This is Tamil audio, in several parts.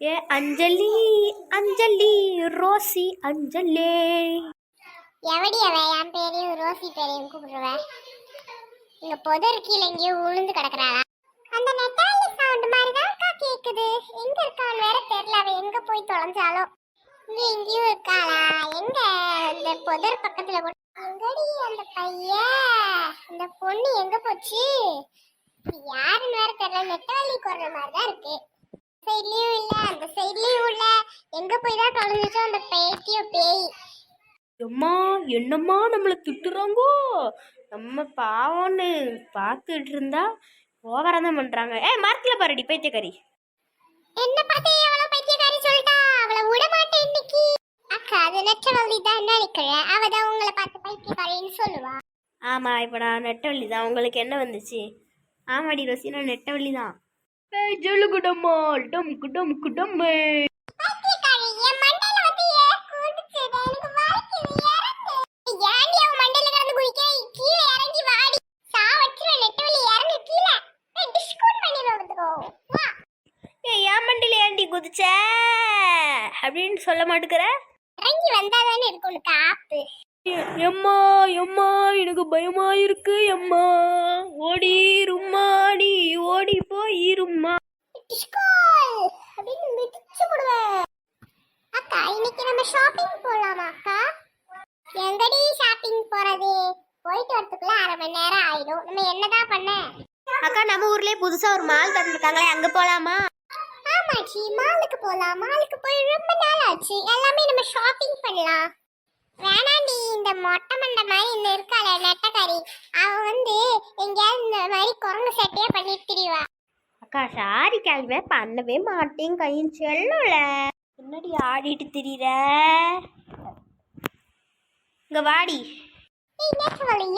ஏ அஞ்சலி அஞ்சலி ரோசி அஞ்சலே. எவடி அவ என் பேரையும் ரோசி பேரையும் கூப்பிடுவேன். இங்க புதர் கீழே எங்கேயோ உளுந்து கிடக்குறாளா? அந்த நெட்டாலி சவுண்ட் மாதிரி தான் கேக்குது. எங்க இருக்கான்னு வேற தெரியல. அவ எங்க போய் தொலைஞ்சாலோ. இங்க எங்கேயும் இருக்காளா? எங்க இந்த புதர் பக்கத்துல எங்கடி அந்த பையன்? இந்த பொண்ணு எங்க போச்சு? யாருன்னு வேற தெரியல. நெட்டாலி குரல் மாதிரி தான் இருக்கு. சைட்லயும் இல்ல, அந்த சைட்லயும் இல்ல. எங்க போய் தான் தொலைஞ்சிச்சோ அந்த பேத்தியோ பேய். எம்மா என்னம்மா நம்மளை திட்டுறாங்கோ. நம்ம பாவம்னு பார்த்துட்டு இருந்தா ஓவரா தான் பண்றாங்க. மார்க்கில் பாருடி பைத்தியக்காரி. என்ன பார்த்தே அவளை பைத்தியக்காரி சொல்லிட்டா. அவளை விட மாட்டேன் இன்னைக்கு. அக்கா அது நெட்டவள்ளி தான் நினைக்கிறேன். அவ தான் உங்களை பார்த்து பைத்தியக்காரின்னு சொல்லுவா. ஆமா, இப்போ நான் நெட்டவள்ளி தான். உங்களுக்கு என்ன வந்துச்சு? ஆமாடி ரோசி, நான் நெட்டவள்ளி தான். ஜல்லுகுடம்மா டம் குடம் குடம்மே. பைத்தியக்காரி என் மண்டையில வந்து குதிச்சது. எனக்கு வலிக்குது. இறங்கு. ஏன்டி அவ மண்டையில கிடந்து குதிக்க? கீழே இறங்கி வாடி. சாவச்சுற நெட்டவள்ளி இறங்கு கீழே. டிஸ்கவுண்ட் பண்ணிடுவோம். வா. என் மண்டியில் ஏன்டி குதிச்ச அப்படின்னு சொல்ல மாட்டேங்கிற? இறங்கி வந்தாதானே இருக்கு உனக்கு ஆப்பு. எம்மா எம்மா எனக்கு பயமா இருக்கு. எம்மா ஓடிரும்மா, நீ ஓடி போயிரும்மா. டிஸ்கோல் அப்படின்னு மிதிச்சு போடுவேன். அக்கா இன்னைக்கு நம்ம ஷாப்பிங் போலாமா அக்கா? எங்கடி ஷாப்பிங் போறது? போயிட்டு வரதுக்குள்ள 1/2 மணி நேரம் ஆயிடும். நம்ம என்னதான் பண்ண? அக்கா நம்ம ஊர்லயே புதுசா ஒரு மால் திறந்துருக்காங்களே, அங்க போலாமா? ஆமாச்சி, மாலுக்கு போலாம். மாலுக்கு போய் ரொம்ப நாள் ஆச்சு. எல்லாமே நம்ம ஷாப்பிங் பண்ணலாம். வேணாண்டி, இந்த மொட்டை மண்டை மாதிரி இந்த இருக்காள நெட்டக்காரி, அவ வந்து எங்கேயாவது இந்த மாதிரி குரங்கு சட்டையே பண்ணிட்டு திரிவா. அக்கா சாரி கேள்வி பண்ணவே மாட்டேன். கையும் செல்லல. என்னடி ஆடிட்டு திரியிற? இங்க வாடி.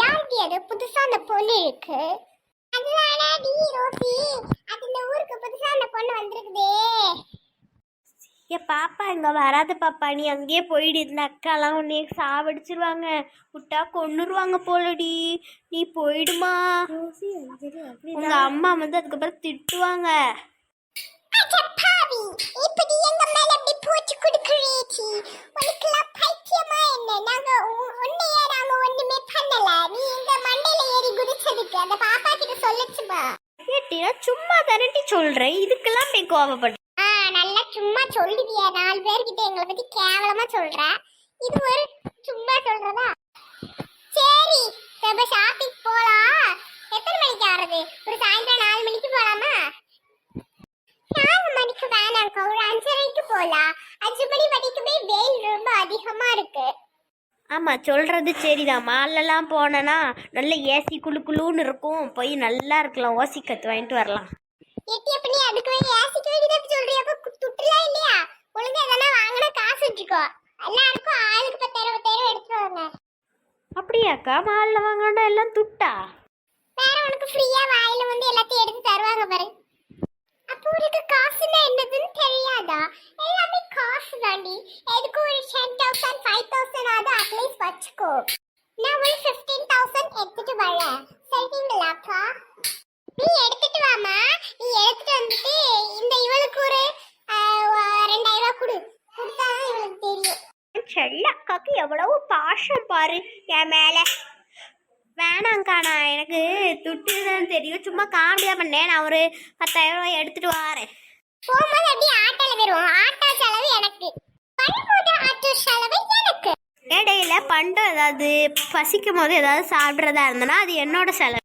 யாருடி அது? புதுசா அந்த பொண்ணு இருக்கு. அதுதானாடி ரோசி. அது இந்த ஊருக்கு புதுசா அந்த பொண்ணு வந்திருக்குதே. ஏ பாப்பா இங்க வராத பாப்பா, நீ அங்கேயே போயிடு. இந்த அக்காலாம் உன்னைய சாவடிச்சிருவாங்க, விட்டா கொன்னுருவாங்க போலடி. நீ போயிடுமா. உங்க அம்மா வந்து அதுக்கப்புறம் திட்டுவாங்க. இப்படி எங்க மேல அப்படி போச்சு குடுக்குறீச்சி. உனக்குலாம் பைத்தியமா என்ன? நாங்க ஒண்ணுமே பண்ணல. நீ எங்க மண்டையில ஏறி குதிச்சதுக்கு அந்த பாப்பா கிட்ட சொல்லச்சுமா? கேட்டினா சும்மா தானட்டி சொல்றேன், இதுக்கெல்லாம் போய் கோவப்பட்ட. நல்லா சும்மா சொல்லுவியா? 4 பேர்கிட்ட எங்களை பத்தி கேவலமா சொல்ற. இது ஒரு சும்மா சொல்றதா? சரி நம்ம ஷாப்பிங் போலாம். எத்தனை மணிக்கு ஆறது? ஒரு சாயந்தரம் 4 மணிக்கு போலாமா? 4 மணிக்கு வேணாம், ஒரு 5:30க்கு போலாம். 5 மணி வரைக்குமே வெயில் ரொம்ப அதிகமா இருக்கு. ஆமா சொல்றது சரிதான். மாலெல்லாம் போனேன்னா நல்ல ஏசி குளு குளுன்னு இருக்கும். போய் நல்லா இருக்கலாம், ஓசி கத்து வாங்கிட்டு வரலாம். அப்ப நீ அதுக்கு வேண்டி ஏசிக்கு வேண்டி சொல்றியா? அப்ப துட்டுலாம் இல்லையா? ஒழுங்கா எதனா வாங்கினா காசு வச்சுக்கோ. எல்லாருக்கும் ஆளுக்கு 10,000 10,000 எடுத்துட்டு வாங்க. அப்படியாக்கா? மாலில் வாங்கினா எல்லாம் துட்டா? வேற உனக்கு ஃப்ரீயா வாயில வந்து எல்லாத்தையும் எடுத்து தருவாங்க பாரு. அப்போ உனக்கு காசுன்னா என்னதுன்னு தெரியாதா? எல்லாமே காசு தாண்டி. எதுக்கு ஒரு 10,000 5,000 ஆகுது அட்லீஸ்ட் வச்சுக்கோ. நான் ஒரு 15,000 எடுத்துட்டு வரேன். சரிங்களாக்கா? நீ எடுத்துட்டு வாமா. நீ எடுத்துட்டு வந்துட்டு இந்த இவளுக்கு ஒரு 2,000 ரூபாய் கொடு. கொடுத்தாதான் இவளுக்கு தெரியும். செல்ல அக்காக்கு எவ்வளவு பாசம் பாரு என் மேல. வேணாங்க்கா, நான் எனக்கு துட்டு தான் தெரியும். சும்மா காமெடியா பண்ணேன். நான் ஒரு 10,000 ரூபாய் எடுத்துட்டு வரேன். போகும்போது அப்படியே ஆட்டோல வருவோம். ஆட்டோ செலவு எனக்கு, வரும்போது ஆட்டோ செலவு எனக்கு. இடையில பண்டம் ஏதாவது பசிக்கும் போது ஏதாவது சாப்பிட்றதா இருந்தனா அது என்னோட செலவு.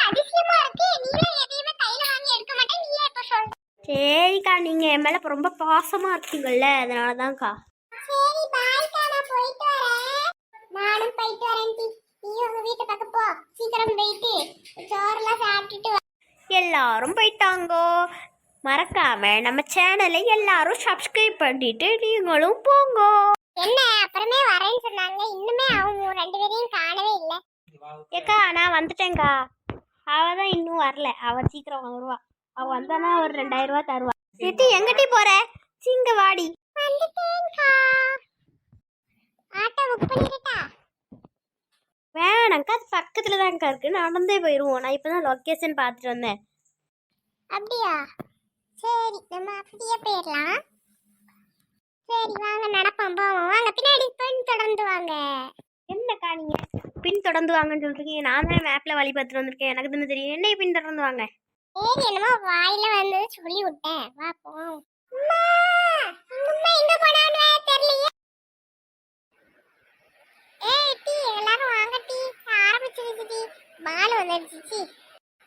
அதிசயமா இருக்கு. நீங்க எதையுமே கையில வாங்கி எடுக்க மாட்டேன். நீயே இப்ப சொல்ற. சரிக்கா, நீங்க என் மேல ரொம்ப பாசமா இருக்கீங்கல்ல, அதனாலதான்க்கா. சரி பாய்க்கா, நான் போயிட்டு வரேன். நானும் போயிட்டு வரேன். நீ உங்க வீட்டு பக்கம் போ. சீக்கிரம் போயிட்டு சோறுலாம் சாப்பிட்டுட்டு வா. எல்லாரும் போயிட்டாங்கோ. மறக்காம நம்ம சேனலை எல்லாரும் சப்ஸ்கிரைப் பண்ணிட்டு நீங்களும் போங்கோ. என்ன அப்புறமே வரேன்னு சொன்னாங்க. இன்னுமே அவங்க 2 பேரையும் காணவே இல்லை. ஏக்கா நான் வந்துட்டேங்க்கா. அவ தான் இன்னும் வரல. அவ சீக்கிரம் வருவா. அவ வந்தானா ஒரு 2,000 ரூபாய் தருவா. எட்டி எங்கிட்டி போற? சிங்க வாடி. வந்துட்டேன்க்கா. ஆட்டோ புக் பண்ணிட்டா? வேணாங்க்கா, அது பக்கத்துல தான்க்கா இருக்கு. நடந்தே போயிடுவோம். நான் இப்பதான் லொக்கேஷன் பார்த்துட்டு வந்தேன். அப்படியா? சரி நம்ம அப்படியே போயிடலாம். சரி வாங்க நடப்போம் போவோம். வாங்க பின்னாடி பின் தொடர்ந்து வாங்க. என்னக்கா நீங்க பின் தொடர்ந்து வாங்கன்னு சொல்றீங்க? நான் தானே மேப்ல வழி பார்த்துட்டு வந்திருக்கேன், எனக்கு தானே தெரியும். என்னைய பின் தொடர்ந்து வாங்க. சரி என்னமோ வாயில வந்து சொல்லி விட்டேன். வா போவோம். அம்மா அம்மா எங்க போனான்னு தெரியலையே. ஏய் டீ எல்லாரும் வாங்க டீ ஆரம்பிச்சிருச்சு டீ. மால் வந்துருச்சு.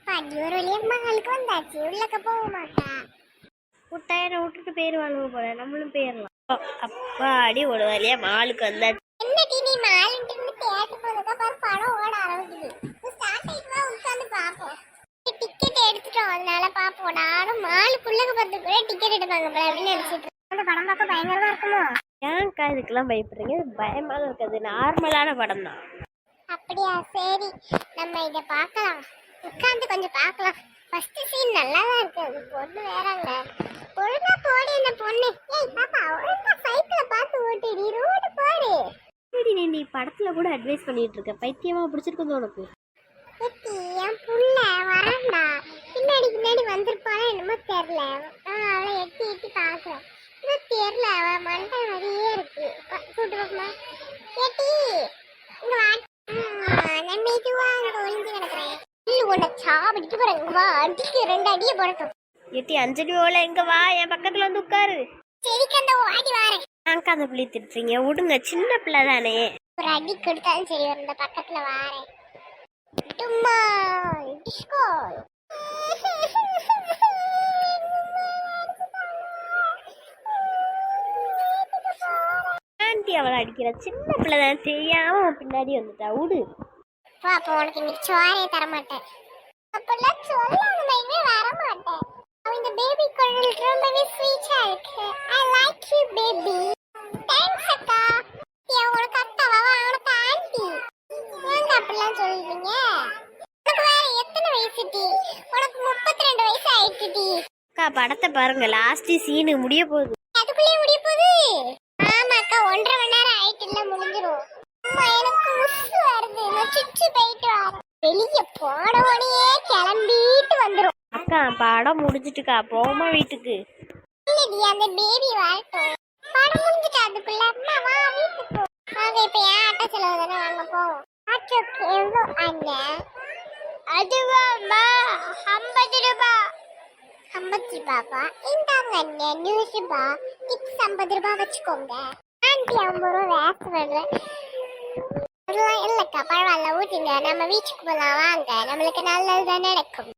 பாட்டி ஒரு வழியா மாலுக்கு வந்தாச்சு. உள்ளக்க போக மாட்டா. முட்டாயிரம் விட்டுட்டு போயிருவானுங்க போல, நம்மளும் போயிடலாம். அப்பாடி ஒரு வழியா மாலுக்கு வந்தாச்சு. என்ன டீ நீ மாலுன்னு தேடி போனதுக்கு அப்புறம் படம் ஓட ஆரம்பிக்குது. ஸ்டார்ட் ஆயிட்டுவா உட்காந்து பாப்போம். டிக்கெட் எடுத்துட்டோம் அதனால பாப்போம். நானும் மாலுக்குள்ளக்கு பார்த்து கூட டிக்கெட் எடுப்பாங்க போல அப்படின்னு நினைச்சிட்டு அந்த படம் பார்க்க பயங்கரமா இருக்குமோ? ஏன்க்கா இதுக்கெல்லாம் பயப்படுறீங்க? இது பயமா இருக்காது, நார்மலான படம் தான். அப்படியா? சரி நம்ம இத பார்க்கலாம். உட்காந்து கொஞ்சம் பார்க்கலாம். ஃபர்ஸ்ட் சீன் நல்லா தான் இருக்கு. அது பொண்ணு வேறங்க. ஒழுங்கா போடி அந்த பொண்ணு. ஏய் பாப்பா ஒழுங்கா சைக்கிள பார்த்து ஓட்டிடி. ரோடு பாரு. சரி நீ படத்துல கூட அட்வைஸ் பண்ணிட்டு இருக்க, பைத்தியமா பிடிச்சிருக்குது உனக்கு? எட்டி என் புள்ள வரண்டா. பின்னாடி பின்னாடி வந்திருப்பாளா என்னமோ தெரியல. அவளை எட்டி எட்டி பார்க்குறேன். இன்னும் தெரியல. அவ மண்டை மாதிரியே இருக்கு. கூட்டு பாப்பா. எட்டி இங்க வா. நான் மெதுவா அங்க ஒளிஞ்சு கிடக்குறேன். இல்லை உன்னை சாப்பிட்டு போறேன். வா அடிக்கு 2 அடியை போடட்டும். எட்டி அஞ்சலி ஓல எங்க வா, என் பக்கத்துல வந்து உட்காரு. சரிக்கு அந்த ஓடி வாரேன். ஏன்க்கா அந்த பிள்ளை திட்டுறீங்க? விடுங்க, சின்ன பிள்ளை தானே. ஒரு அடி கொடுத்தாலும் சரி ஒரு இந்த பக்கத்துல வாரேன். சும்மா டிஸ்கோ. ஆண்டி அவளை அடிக்கிற, சின்ன பிள்ளை தானே, தெரியாம அவன் பின்னாடி வந்துட்டா. விடு. அப்போ உனக்கு இன்னைக்கு சோறையே தர மாட்டேன். அப்பெல்லாம் சொல்லாம வர மாட்டேன். இந்த பேபி குரல் ரொம்பவே ஸ்வீட்டா இருக்கு. I like you baby. Thanks அக்கா. உனக்கு அக்காவா? உனக்கு ஆண்டி. ஏங்க அப்படிலாம் சொல்றீங்க? உனக்கு வேற எத்தனை வயசு டி? உனக்கு 32 வயசு ஆயிடுச்சு டி. அக்கா படத்தை பாருங்க, லாஸ்ட் சீனு முடிய போகுது. அதுக்குள்ளே முடிய போகுது? ஆமா அக்கா 1.5 மணி நேரம் ஆயிட்டுல முடிஞ்சிரும். அம்மா எனக்கு முசு வருது. நான் சுச்சு போயிட்டு வரேன். வெளியே போனவனே கிளம்பிட்டு வந்துரும். அக்கா படம் முடிஞ்சிட்டுக்கா, போமா வீட்டுக்கு. இல்லடி அந்த பேபி வரட்டும். படம் முடிஞ்சிட்டு அதுக்குள்ள அம்மா வா வீட்டுக்கு போ. வாங்க இப்ப ஏன் ஆட்டோ செலவு தானே வாங்க போவோம். ஆட்டோக்கு எவ்வளோ அண்ணன்? அதுவாம்மா 50 ரூபாய். 50 ரூபாவா? இந்தாங்க அண்ணன் 100 ரூபாய். டிப்ஸ் 50 ரூபாய் வச்சுக்கோங்க. ஆண்டி 50 ரூபாய் வேஸ்ட் பண்ணுறேன். அதெல்லாம் இல்லைக்கா பரவாயில்ல ஊட்டிங்க. நம்ம வீட்டுக்கு போகலாம் வாங்க. நம்மளுக்கு நல்லது தான் நடக்கும்.